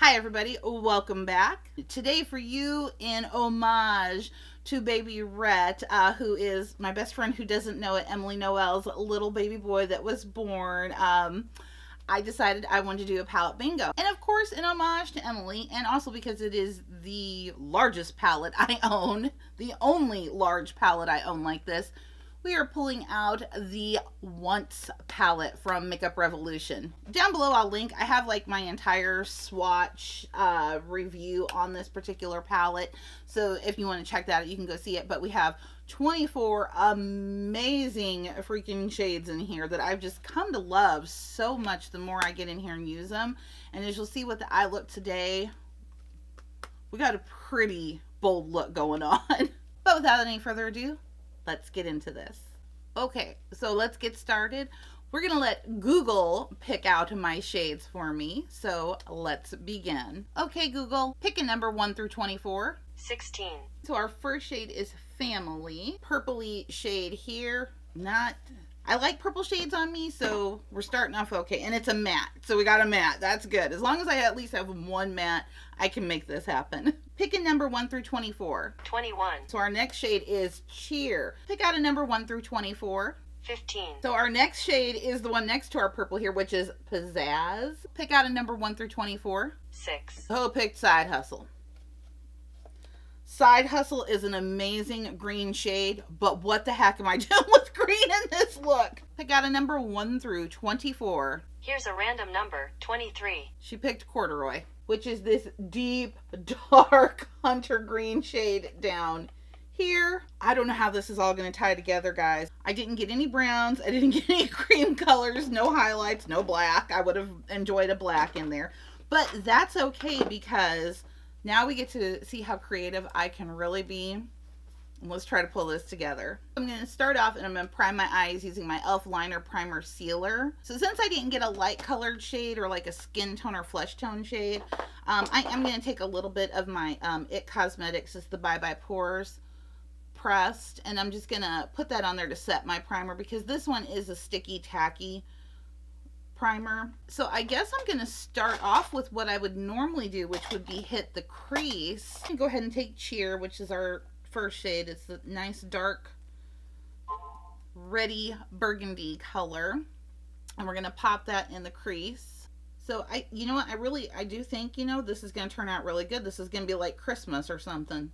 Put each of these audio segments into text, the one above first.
Hi everybody, welcome back. Today for you in homage to baby Rhett, who is my best friend who doesn't know it, Emily Noel's little baby boy that was born. I decided I wanted to do a palette bingo. And of course in homage to Emily, and also because it is the largest palette I own, the only large palette I own like this, we are pulling out the Once palette from Makeup Revolution. Down below I'll link, I have like my entire swatch review on this particular palette. So if you want to check that out, you can go see it. But we have 24 amazing freaking shades in here that I've just come to love so much the more I get in here and use them. And as you'll see with the eye look today, we got a pretty bold look going on. But without any further ado, let's get into this. Okay, so let's get started. We're gonna let Google pick out my shades for me. So let's begin. Okay, Google, pick a number 1 through 24. 16. So our first shade is Family. Purpley shade here. I like purple shades on me, so we're starting off okay. And it's a matte, so we got a matte. That's good. As long as I at least have one matte, I can make this happen. Pick a number 1 through 24. 21. So our next shade is Cheer. Pick out a number 1 through 24. 15. So our next shade is the one next to our purple here, which is Pizzazz. Pick out a number 1 through 24. 6. Oh, picked Side Hustle. Side Hustle is an amazing green shade, but what the heck am I doing with green in this look? Pick out a number 1 through 24. Here's a random number, 23. She picked Corduroy, which is this deep, dark hunter green shade down here. I don't know how this is all going to tie together, guys. I didn't get any browns. I didn't get any cream colors, no highlights, no black. I would have enjoyed a black in there, but that's okay because now we get to see how creative I can really be. Let's try to pull this together. I'm going to start off and I'm going to prime my eyes using my e.l.f. Liner Primer Sealer. So since I didn't get a light colored shade or like a skin tone or flesh tone shade, I am going to take a little bit of my IT Cosmetics, it's the Bye Bye Pores pressed, and I'm just going to put that on there to set my primer because this one is a sticky tacky primer. So I guess I'm going to start off with what I would normally do, which would be hit the crease. And go ahead and take Cheer, which is our first shade. It's a nice dark reddy burgundy color, and we're going to pop that in the crease. So you know what, I do think, this is going to turn out really good. This is going to be like Christmas or something.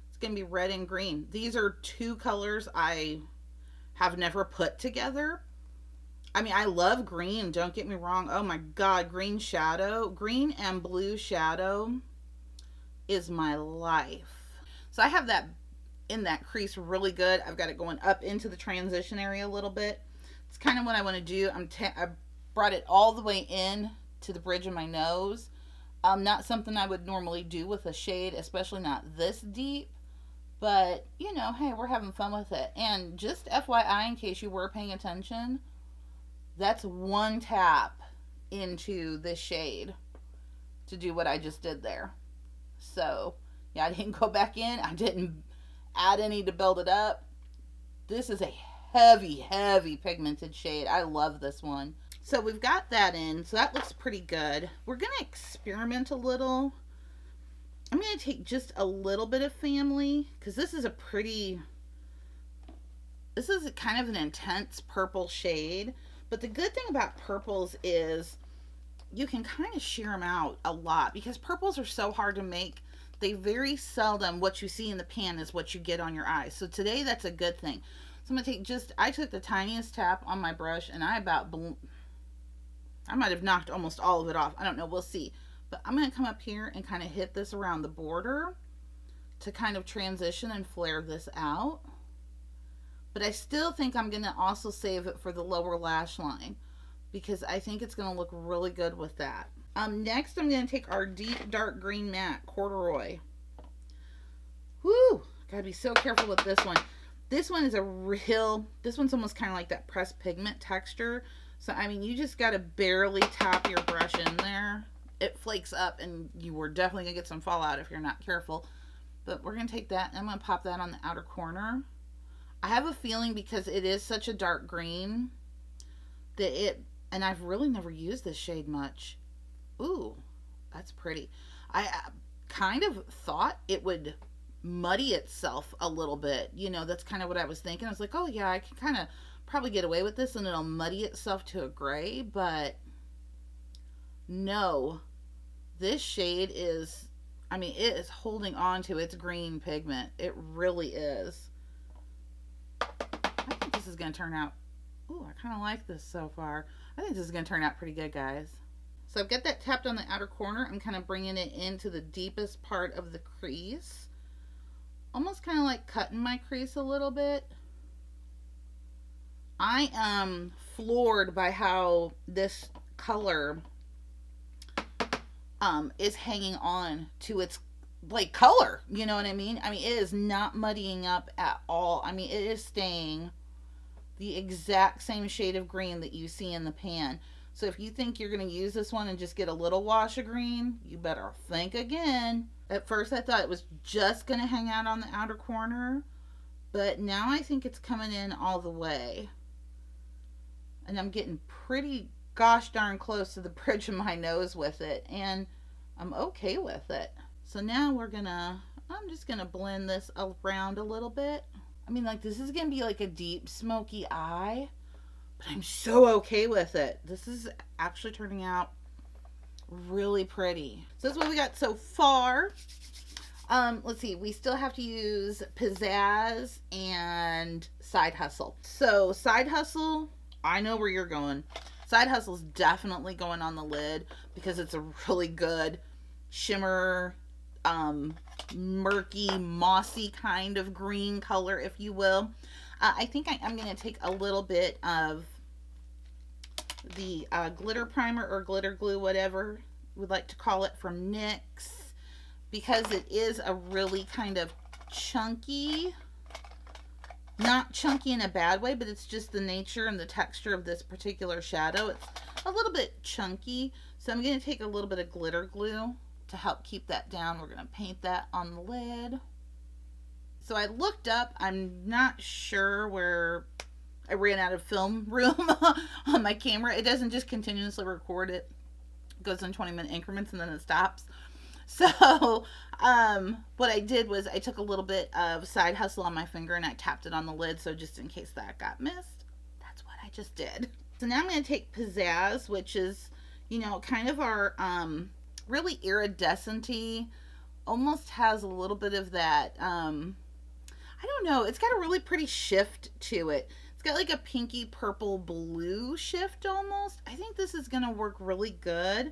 It's going to be red and green. These are two colors I have never put together. I mean, I love green, don't get me wrong. Oh my God, green and blue shadow is my life. So I have that in that crease really good. I've got it going up into the transition area a little bit. It's kind of what I want to do. I brought it all the way in to the bridge of my nose. Not something I would normally do with a shade, especially not this deep. But, hey, we're having fun with it. And just FYI, in case you were paying attention, that's one tap into this shade to do what I just did there. So, yeah, I didn't go back in. I didn't add any to build it up. This is a heavy, heavy pigmented shade. I love this one. So we've got that in. So that looks pretty good. We're going to experiment a little. I'm going to take just a little bit of Family because this is kind of an intense purple shade. But the good thing about purples is you can kind of sheer them out a lot because purples are so hard to make. They very seldom, what you see in the pan is what you get on your eyes. So today that's a good thing. So I'm going to take I took the tiniest tap on my brush and I might have knocked almost all of it off. I don't know, we'll see. But I'm going to come up here and kind of hit this around the border to kind of transition and flare this out. But I still think I'm going to also save it for the lower lash line because I think it's going to look really good with that. Next, I'm going to take our deep dark green matte Corduroy. Whoo! Gotta be so careful with this one. This one is this one's almost kind of like that pressed pigment texture. So, I mean, you just got to barely tap your brush in there. It flakes up and you are definitely going to get some fallout if you're not careful. But we're going to take that and I'm going to pop that on the outer corner. I have a feeling because it is such a dark green that and I've really never used this shade much. Ooh, That's pretty. I kind of thought it would muddy itself a little bit. You know, that's kind of what I was thinking. I was like, oh yeah, I can kind of probably get away with this and it'll muddy itself to a gray, but no. This shade is, I mean, it is holding on to its green pigment. It really is. I think this is going to turn out, ooh, I kind of like this so far. I think this is going to turn out pretty good, guys. So I've got that tapped on the outer corner. I'm kind of bringing it into the deepest part of the crease. Almost kind of like cutting my crease a little bit. I am floored by how this color is hanging on to its like color. You know what I mean? I mean, it is not muddying up at all. I mean, it is staying the exact same shade of green that you see in the pan. So if you think you're going to use this one and just get a little wash of green, you better think again. At first I thought it was just going to hang out on the outer corner, but now I think it's coming in all the way. And I'm getting pretty gosh darn close to the bridge of my nose with it, and I'm okay with it. So now I'm just going to blend this around a little bit. I mean, like, this is going to be like a deep smoky eye, but I'm so okay with it. This is actually turning out really pretty. So that's what we got so far. Let's see. We still have to use Pizzazz and Side Hustle. So Side Hustle, I know where you're going. Side Hustle's definitely going on the lid because it's a really good shimmer, murky, mossy kind of green color, if you will. I think I'm going to take a little bit of the glitter primer or glitter glue, whatever we'd like to call it, from NYX, because it is a really kind of chunky, not chunky in a bad way, but it's just the nature and the texture of this particular shadow. It's a little bit chunky, so I'm going to take a little bit of glitter glue to help keep that down. We're going to paint that on the lid. So I looked up, I'm not sure where I ran out of film room on my camera. It doesn't just continuously record, it goes in 20-minute increments and then it stops. So what I did was I took a little bit of Side Hustle on my finger and I tapped it on the lid, so just in case that got missed, that's what I just did. So now I'm going to take Pizzazz, which is, you know, kind of our really iridescent-y, almost has a little bit of that, I don't know, it's got a really pretty shift to it. It's got like a pinky purple blue shift almost. I think this is going to work really good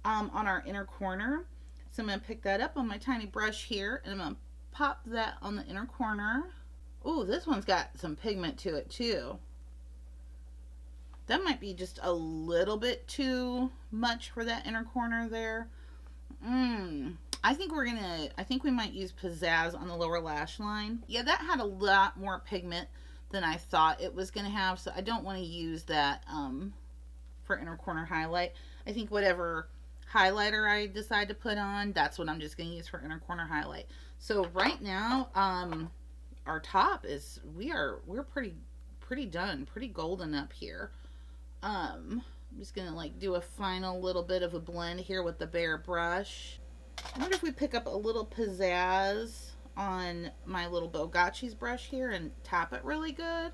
on our inner corner. So I'm going to pick that up on my tiny brush here and I'm going to pop that on the inner corner. Ooh, this one's got some pigment to it too. That might be just a little bit too much for that inner corner there. I think we might use Pizzazz on the lower lash line. Yeah, that had a lot more pigment than I thought it was going to have, so I don't want to use that for inner corner highlight. I think whatever highlighter I decide to put on, that's what I'm just going to use for inner corner highlight. So right now, our top is, we're pretty done, pretty golden up here. I'm just going to like do a final little bit of a blend here with the bare brush. I wonder if we pick up a little Pizzazz on my little Bogacci's brush here and tap it really good.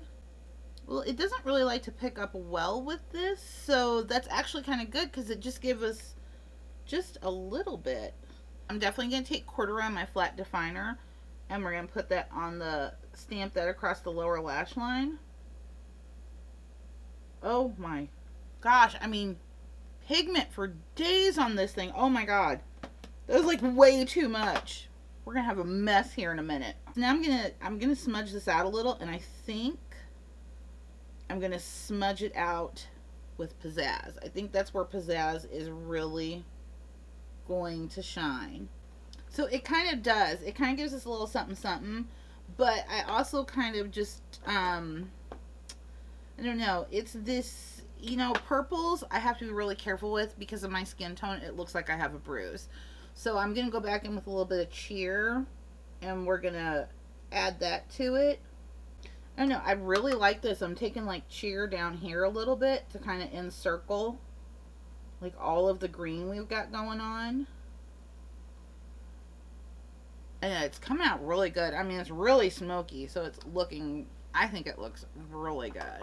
Well, it doesn't really like to pick up well with this, so that's actually kind of good because it just gives us just a little bit. I'm definitely going to take corduroy on my flat definer and we're going to put that on the, stamp that across the lower lash line. Oh my gosh, I mean, pigment for days on this thing. Oh my god. That was like way too much. We're gonna have a mess here in a minute. Now I'm gonna smudge this out a little, and I think I'm gonna smudge it out with Pizzazz. I think that's where Pizzazz is really going to shine. So it kind of does. It kind of gives us a little something something, but I also kind of just I don't know. It's this, you know, purples I have to be really careful with because of my skin tone. It looks like I have a bruise. So I'm going to go back in with a little bit of cheer and we're going to add that to it. I don't know. I really like this. I'm taking like cheer down here a little bit to kind of encircle like all of the green we've got going on. And it's coming out really good. I mean, it's really smoky, so it's looking, I think it looks really good.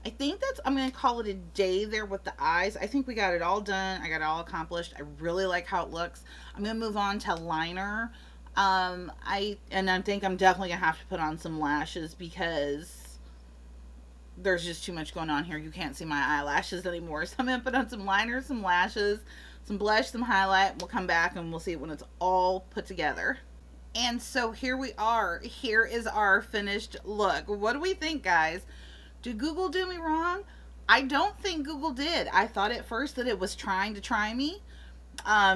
I think I'm going to call it a day there with the eyes. I think we got it all done. I got it all accomplished. I really like how it looks. I'm going to move on to liner. I think I'm definitely going to have to put on some lashes because there's just too much going on here. You can't see my eyelashes anymore. So I'm going to put on some liner, some lashes, some blush, some highlight. We'll come back and we'll see it when it's all put together. And so here we are. Here is our finished look. What do we think, guys? Did Google do me wrong? I don't think Google did. I thought at first that it was trying to try me,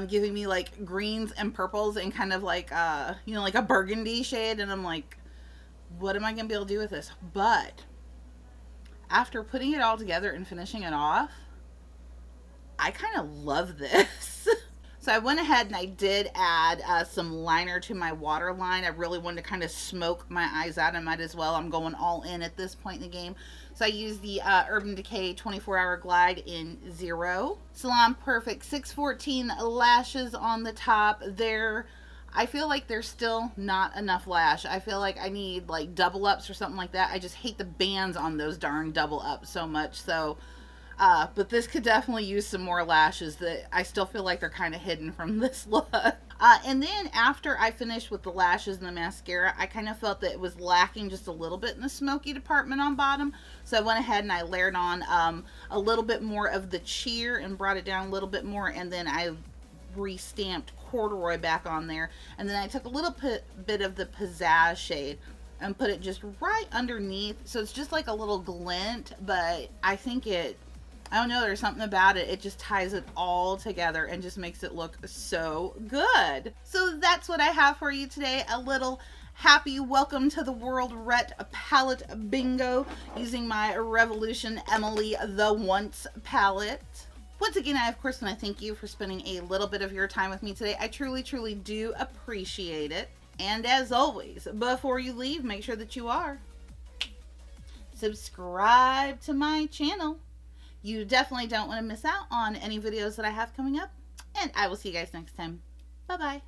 giving me like greens and purples and kind of like, like a burgundy shade. And I'm like, what am I going to be able to do with this? But after putting it all together and finishing it off, I kind of love this. So I went ahead and I did add some liner to my waterline. I really wanted to kind of smoke my eyes out. I might as well. I'm going all in at this point in the game. So I used the Urban Decay 24-Hour Glide in 0. Salon Perfect 614 lashes on the top there. I feel like there's still not enough lash. I feel like I need like double ups or something like that. I just hate the bands on those darn double ups so much. So but this could definitely use some more lashes that I still feel like they're kind of hidden from this look. And then after I finished with the lashes and the mascara, I kind of felt that it was lacking just a little bit in the smoky department on bottom. So I went ahead and I layered on a little bit more of the cheer and brought it down a little bit more. And then I re-stamped corduroy back on there. And then I took a little bit of the pizzazz shade and put it just right underneath. So it's just like a little glint, but I think I don't know, there's something about it. It just ties it all together and just makes it look so good. So that's what I have for you today. A little happy welcome to the world Ret palette bingo using my Revolution Emily the Once palette. Once again, I of course want to thank you for spending a little bit of your time with me today. I truly, truly do appreciate it. And as always, before you leave, make sure that you are subscribed to my channel. You definitely don't want to miss out on any videos that I have coming up. And I will see you guys next time. Bye-bye.